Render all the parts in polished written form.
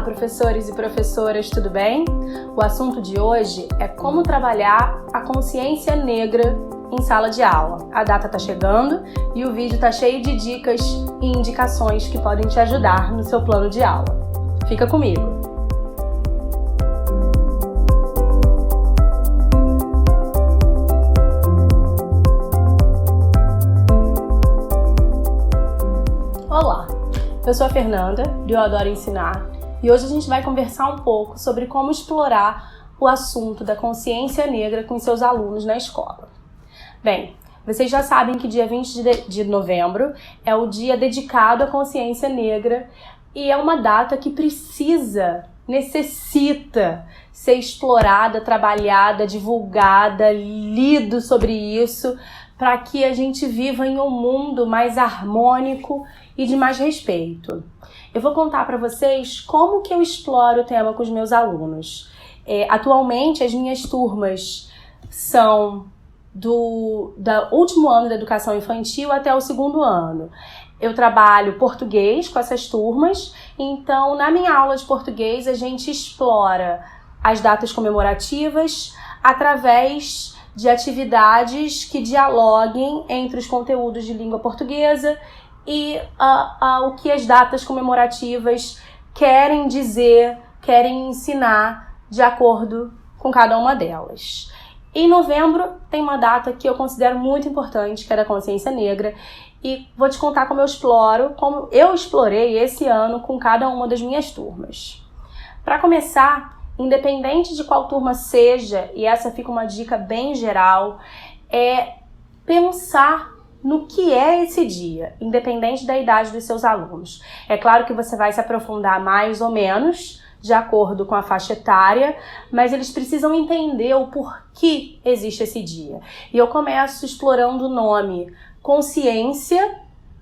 professores e professoras, tudo bem? O assunto de hoje é como trabalhar a consciência negra em sala de aula. A data está chegando e o vídeo está cheio de dicas e indicações que podem te ajudar no seu plano de aula. Fica comigo! Olá, eu sou a Fernanda, do Eu Adoro Ensinar, e hoje a gente vai conversar um pouco sobre como explorar o assunto da consciência negra com seus alunos na escola. Bem, vocês já sabem que dia 20 de novembro é o dia dedicado à consciência negra e é uma data que necessita ser explorada, trabalhada, divulgada, lido sobre isso, para que a gente viva em um mundo mais harmônico e de mais respeito. Eu vou contar para vocês como que eu exploro o tema com os meus alunos. Atualmente, as minhas turmas são do último ano da educação infantil até o 2º ano. Eu trabalho português com essas turmas, então na minha aula de português a gente explora as datas comemorativas através de atividades que dialoguem entre os conteúdos de língua portuguesa e o que as datas comemorativas querem dizer, querem ensinar de acordo com cada uma delas. Em novembro tem uma data que eu considero muito importante, que é da consciência negra, e vou te contar como eu explorei esse ano com cada uma das minhas turmas. Para começar, independente de qual turma seja, e essa fica uma dica bem geral, é pensar no que é esse dia, independente da idade dos seus alunos. É claro que você vai se aprofundar mais ou menos, de acordo com a faixa etária, mas eles precisam entender o porquê existe esse dia. E eu começo explorando o nome consciência.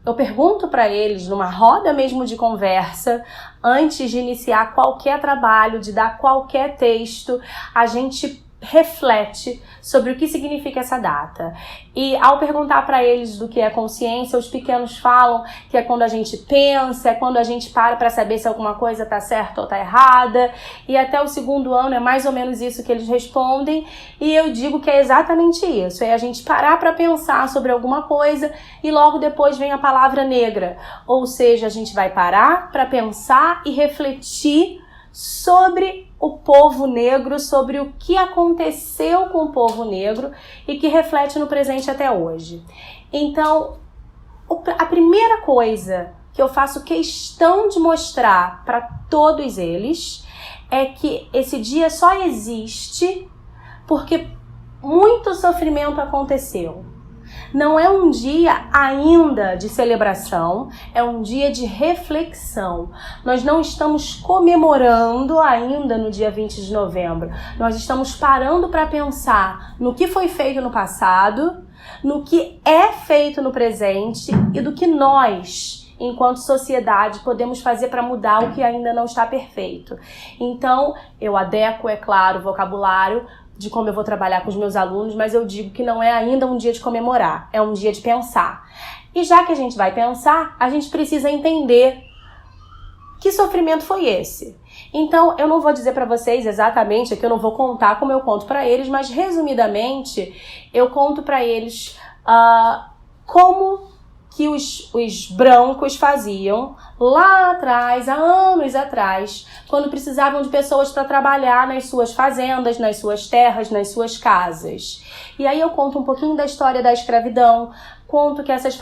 Eu pergunto para eles, numa roda mesmo de conversa, antes de iniciar qualquer trabalho, de dar qualquer texto, a gente reflete sobre o que significa essa data. E ao perguntar para eles do que é consciência, os pequenos falam que é quando a gente pensa, é quando a gente para saber se alguma coisa está certa ou está errada, e até o 2º ano é mais ou menos isso que eles respondem, e eu digo que é exatamente isso, é a gente parar para pensar sobre alguma coisa e logo depois vem a palavra negra, ou seja, a gente vai parar para pensar e refletir sobre o povo negro, sobre o que aconteceu com o povo negro e que reflete no presente até hoje. Então, a primeira coisa que eu faço questão de mostrar para todos eles é que esse dia só existe porque muito sofrimento aconteceu. Não é um dia ainda de celebração, é um dia de reflexão. Nós não estamos comemorando ainda no dia 20 de novembro. Nós estamos parando para pensar no que foi feito no passado, no que é feito no presente e do que nós, enquanto sociedade, podemos fazer para mudar o que ainda não está perfeito. Então, eu adequo, é claro, o vocabulário de como eu vou trabalhar com os meus alunos, mas eu digo que não é ainda um dia de comemorar, é um dia de pensar. E já que a gente vai pensar, a gente precisa entender que sofrimento foi esse. Então, eu não vou dizer para vocês exatamente, aqui eu não vou contar como eu conto para eles, mas resumidamente, eu conto para eles como que os brancos faziam lá atrás, há anos atrás, quando precisavam de pessoas para trabalhar nas suas fazendas, nas suas terras, nas suas casas. E aí eu conto um pouquinho da história da escravidão, conto que essas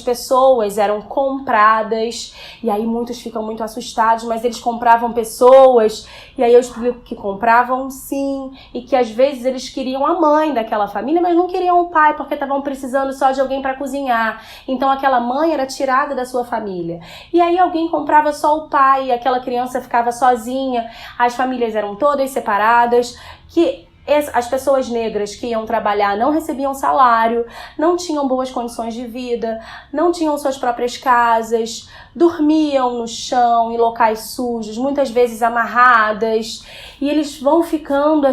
pessoas eram compradas, e aí muitos ficam muito assustados, mas eles compravam pessoas, e aí eu explico que compravam sim, e que às vezes eles queriam a mãe daquela família, mas não queriam o pai, porque estavam precisando só de alguém para cozinhar. Então aquela mãe era tirada da sua família. E aí alguém comprava só o pai, e aquela criança ficava sozinha, as famílias eram todas separadas, que as pessoas negras que iam trabalhar não recebiam salário, não tinham boas condições de vida, não tinham suas próprias casas, dormiam no chão, em locais sujos, muitas vezes amarradas, e eles vão ficando,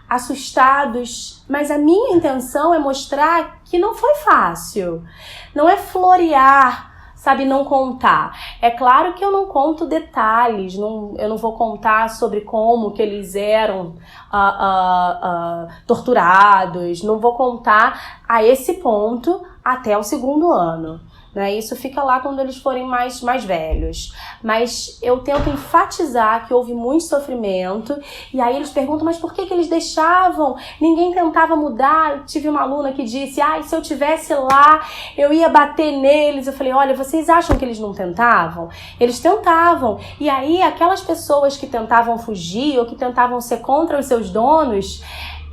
assustados. Mas a minha intenção é mostrar que não foi fácil, não é florear, sabe, não contar. É claro que eu não conto detalhes, eu não vou contar sobre como que eles eram torturados, não vou contar a esse ponto até o 2º ano. Né? Isso fica lá quando eles forem mais velhos. Mas eu tento enfatizar que houve muito sofrimento. E aí eles perguntam, mas por que eles deixavam? Ninguém tentava mudar. Eu tive uma aluna que disse, se eu tivesse lá, eu ia bater neles. Eu falei, olha, vocês acham que eles não tentavam? Eles tentavam. E aí aquelas pessoas que tentavam fugir ou que tentavam ser contra os seus donos,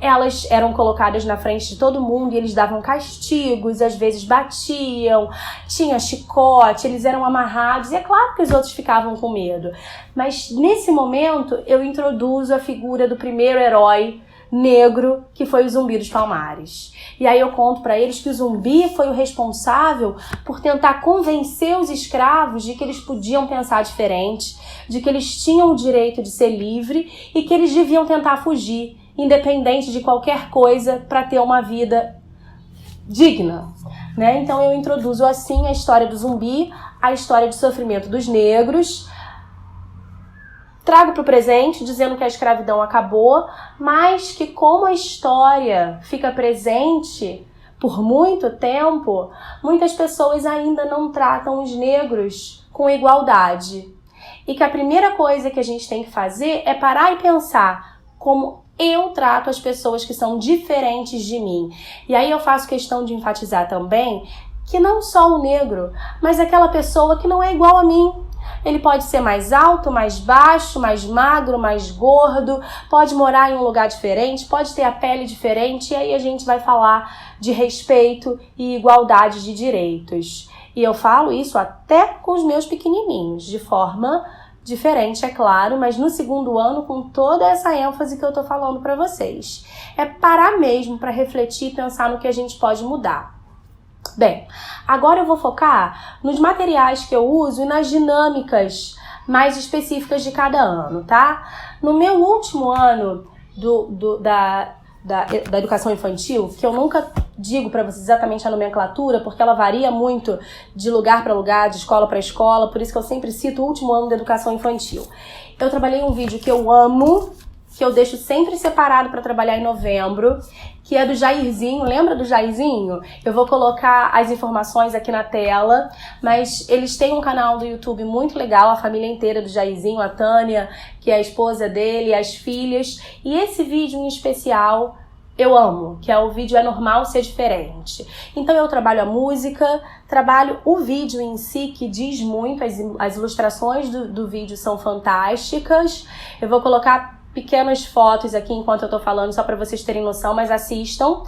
elas eram colocadas na frente de todo mundo e eles davam castigos, às vezes batiam, tinha chicote, eles eram amarrados e é claro que os outros ficavam com medo. Mas nesse momento eu introduzo a figura do primeiro herói negro, que foi o Zumbi dos Palmares. E aí eu conto para eles que o Zumbi foi o responsável por tentar convencer os escravos de que eles podiam pensar diferente, de que eles tinham o direito de ser livre e que eles deviam tentar fugir, independente de qualquer coisa, para ter uma vida digna, né? Então eu introduzo assim a história do Zumbi, a história de sofrimento dos negros, trago para o presente dizendo que a escravidão acabou, mas que como a história fica presente por muito tempo, muitas pessoas ainda não tratam os negros com igualdade. E que a primeira coisa que a gente tem que fazer é parar e pensar como eu trato as pessoas que são diferentes de mim. E aí eu faço questão de enfatizar também que não só o negro, mas aquela pessoa que não é igual a mim. Ele pode ser mais alto, mais baixo, mais magro, mais gordo, pode morar em um lugar diferente, pode ter a pele diferente, e aí a gente vai falar de respeito e igualdade de direitos. E eu falo isso até com os meus pequenininhos, de forma diferente, é claro, mas no 2º ano com toda essa ênfase que eu tô falando para vocês. É parar mesmo para refletir e pensar no que a gente pode mudar. Bem, agora eu vou focar nos materiais que eu uso e nas dinâmicas mais específicas de cada ano, tá? No meu último ano da educação infantil, que eu nunca digo para vocês exatamente a nomenclatura, porque ela varia muito de lugar para lugar, de escola para escola, por isso que eu sempre cito o último ano da educação infantil. Eu trabalhei um vídeo que eu amo, que eu deixo sempre separado para trabalhar em novembro, que é do Jairzinho. Lembra do Jairzinho? Eu vou colocar as informações aqui na tela, mas eles têm um canal do YouTube muito legal, a família inteira do Jairzinho, a Tânia, que é a esposa dele, as filhas, e esse vídeo em especial eu amo, que é o vídeo É Normal Ser Diferente. Então eu trabalho a música, trabalho o vídeo em si, que diz muito, as ilustrações do vídeo são fantásticas. Eu vou colocar pequenas fotos aqui enquanto eu tô falando, só para vocês terem noção, mas assistam,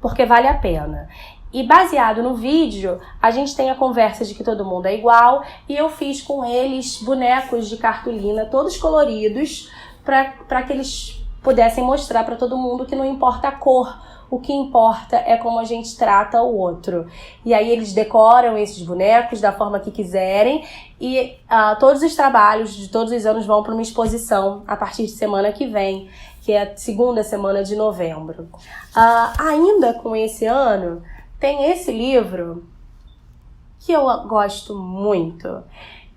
porque vale a pena. E baseado no vídeo, a gente tem a conversa de que todo mundo é igual, e eu fiz com eles bonecos de cartolina, todos coloridos, para que eles pudessem mostrar para todo mundo que não importa a cor, o que importa é como a gente trata o outro. E aí eles decoram esses bonecos da forma que quiserem e todos os trabalhos de todos os anos vão para uma exposição a partir de semana que vem, que é a 2ª semana de novembro. Ainda com esse ano, tem esse livro que eu gosto muito.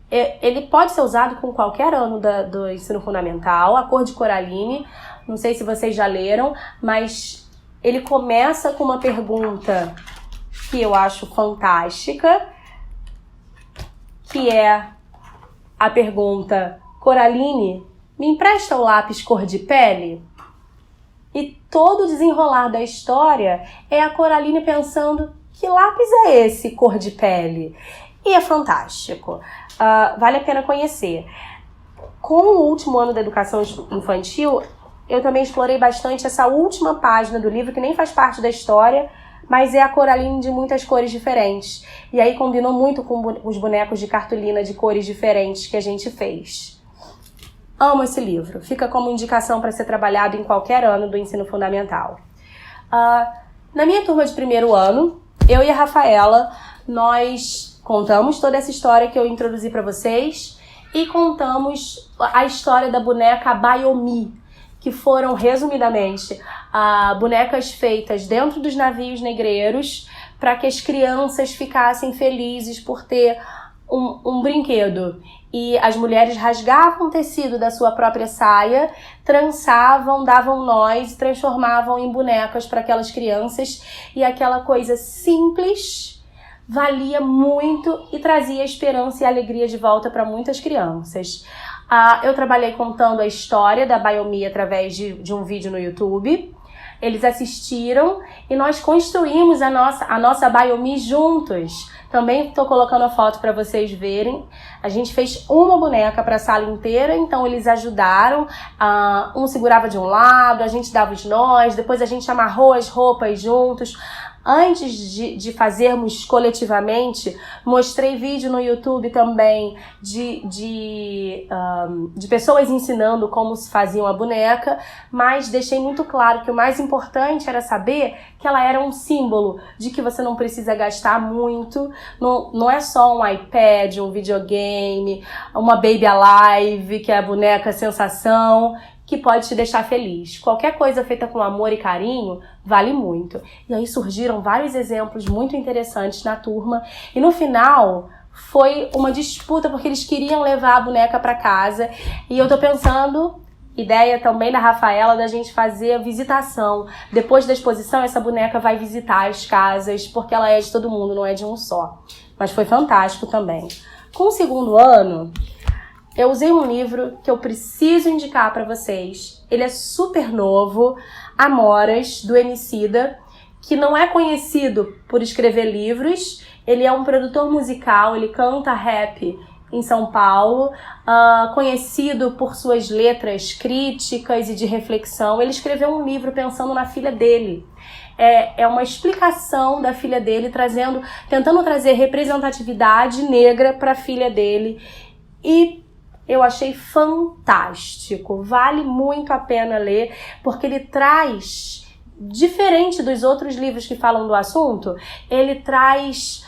Ele pode ser usado com qualquer ano do ensino fundamental, A Cor de Coraline. Não sei se vocês já leram, mas ele começa com uma pergunta que eu acho fantástica, que é a pergunta: Coraline, me empresta o lápis cor de pele? E todo o desenrolar da história é a Coraline pensando: que lápis é esse cor de pele? E é fantástico. Vale a pena conhecer. Com o último ano da educação infantil, eu também explorei bastante essa última página do livro, que nem faz parte da história, mas é a Coraline de muitas cores diferentes. E aí combinou muito com os bonecos de cartolina de cores diferentes que a gente fez. Amo esse livro. Fica como indicação para ser trabalhado em qualquer ano do ensino fundamental. Na minha turma de 1º ano, eu e a Rafaela, nós contamos toda essa história que eu introduzi para vocês e contamos a história da boneca Bayomi, que foram, resumidamente, bonecas feitas dentro dos navios negreiros para que as crianças ficassem felizes por ter um brinquedo e as mulheres rasgavam o tecido da sua própria saia, trançavam, davam nós e transformavam em bonecas para aquelas crianças, e aquela coisa simples valia muito e trazia esperança e alegria de volta para muitas crianças. Eu trabalhei contando a história da Biomi através de um vídeo no YouTube. Eles assistiram e nós construímos a nossa Biomi juntos. Também estou colocando a foto para vocês verem. A gente fez uma boneca para a sala inteira, então eles ajudaram. Um segurava de um lado, a gente dava os nós, depois a gente amarrou as roupas juntos. Antes de fazermos coletivamente, mostrei vídeo no YouTube também de pessoas ensinando como se fazia a boneca, mas deixei muito claro que o mais importante era saber que ela era um símbolo de que você não precisa gastar muito, não é só um iPad, um videogame, uma Baby Alive, que é a boneca sensação, que pode te deixar feliz. Qualquer coisa feita com amor e carinho vale muito. E aí surgiram vários exemplos muito interessantes na turma. E no final foi uma disputa porque eles queriam levar a boneca para casa. E eu tô pensando, ideia também da Rafaela, da gente fazer a visitação. Depois da exposição, essa boneca vai visitar as casas, porque ela é de todo mundo, não é de um só. Mas foi fantástico também. Com o segundo ano, eu usei um livro que eu preciso indicar para vocês. Ele é super novo, Amoras, do Emicida, que não é conhecido por escrever livros. Ele é um produtor musical, ele canta rap em São Paulo, conhecido por suas letras críticas e de reflexão. Ele escreveu um livro pensando na filha dele. É uma explicação da filha dele, tentando trazer representatividade negra para a filha dele. E eu achei fantástico, vale muito a pena ler, porque ele traz, diferente dos outros livros que falam do assunto, ele traz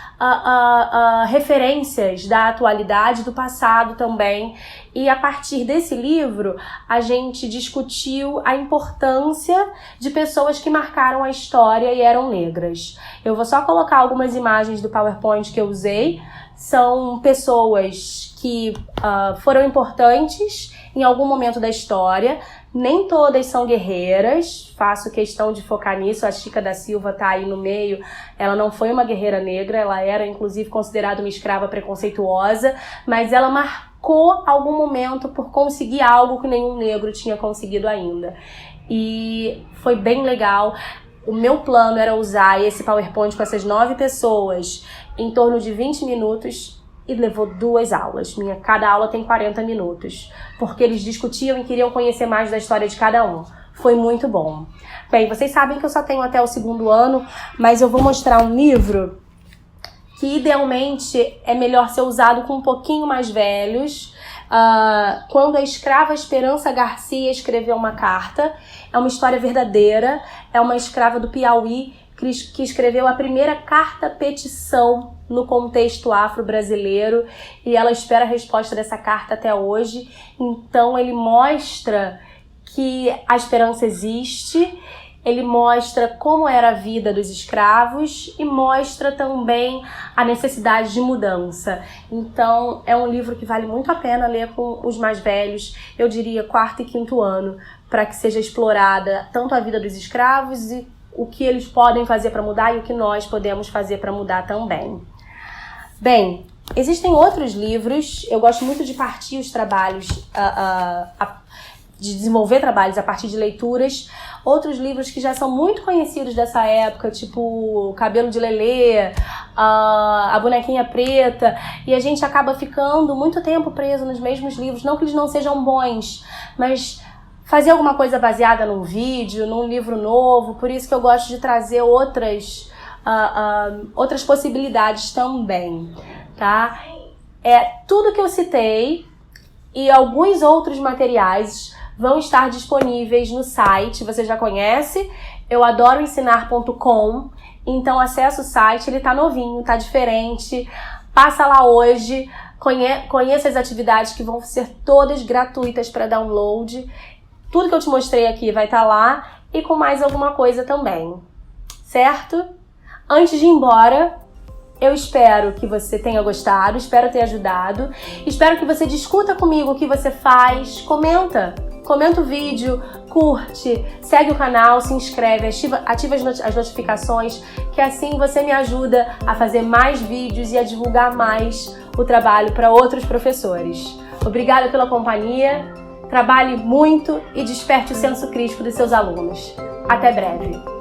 referências da atualidade, do passado também. E a partir desse livro, a gente discutiu a importância de pessoas que marcaram a história e eram negras. Eu vou só colocar algumas imagens do PowerPoint que eu usei. São pessoas que foram importantes em algum momento da história. Nem todas são guerreiras, faço questão de focar nisso. A Chica da Silva tá aí no meio. Ela não foi uma guerreira negra, ela era inclusive considerada uma escrava preconceituosa, mas ela marcou algum momento por conseguir algo que nenhum negro tinha conseguido ainda. E foi bem legal. O meu plano era usar esse PowerPoint com essas 9 pessoas em torno de 20 minutos e levou 2 aulas. Cada aula tem 40 minutos, porque eles discutiam e queriam conhecer mais da história de cada um. Foi muito bom. Bem, vocês sabem que eu só tenho até o segundo ano, mas eu vou mostrar um livro que idealmente é melhor ser usado com um pouquinho mais velhos. Quando a escrava Esperança Garcia escreveu uma carta, é uma história verdadeira, é uma escrava do Piauí que escreveu a primeira carta-petição no contexto afro-brasileiro, e ela espera a resposta dessa carta até hoje. Então ele mostra que a esperança existe, ele mostra como era a vida dos escravos e mostra também a necessidade de mudança. Então é um livro que vale muito a pena ler com os mais velhos, eu diria 4º e 5º ano, para que seja explorada tanto a vida dos escravos e o que eles podem fazer para mudar e o que nós podemos fazer para mudar também. Bem, existem outros livros, eu gosto muito de partir os trabalhos, de desenvolver trabalhos a partir de leituras. Outros livros que já são muito conhecidos dessa época, tipo Cabelo de Lelê, A Bonequinha Preta, e a gente acaba ficando muito tempo preso nos mesmos livros, não que eles não sejam bons, mas fazer alguma coisa baseada num vídeo, num livro novo. Por isso que eu gosto de trazer outras possibilidades também, tá? Tudo que eu citei e alguns outros materiais vão estar disponíveis no site. Você já conhece, euadoroensinar.com. Então acessa o site, ele tá novinho, tá diferente. Passa lá hoje, conheça as atividades que vão ser todas gratuitas para download. Tudo que eu te mostrei aqui vai estar lá e com mais alguma coisa também, certo? Antes de ir embora, Eu espero que você tenha gostado, espero ter ajudado, espero que você discuta comigo o que você faz, comenta o vídeo, curte, segue o canal, se inscreve, ativa as notificações, que assim você me ajuda a fazer mais vídeos e a divulgar mais o trabalho para outros professores. Obrigada pela companhia, trabalhe muito e desperte o senso crítico dos seus alunos. Até breve!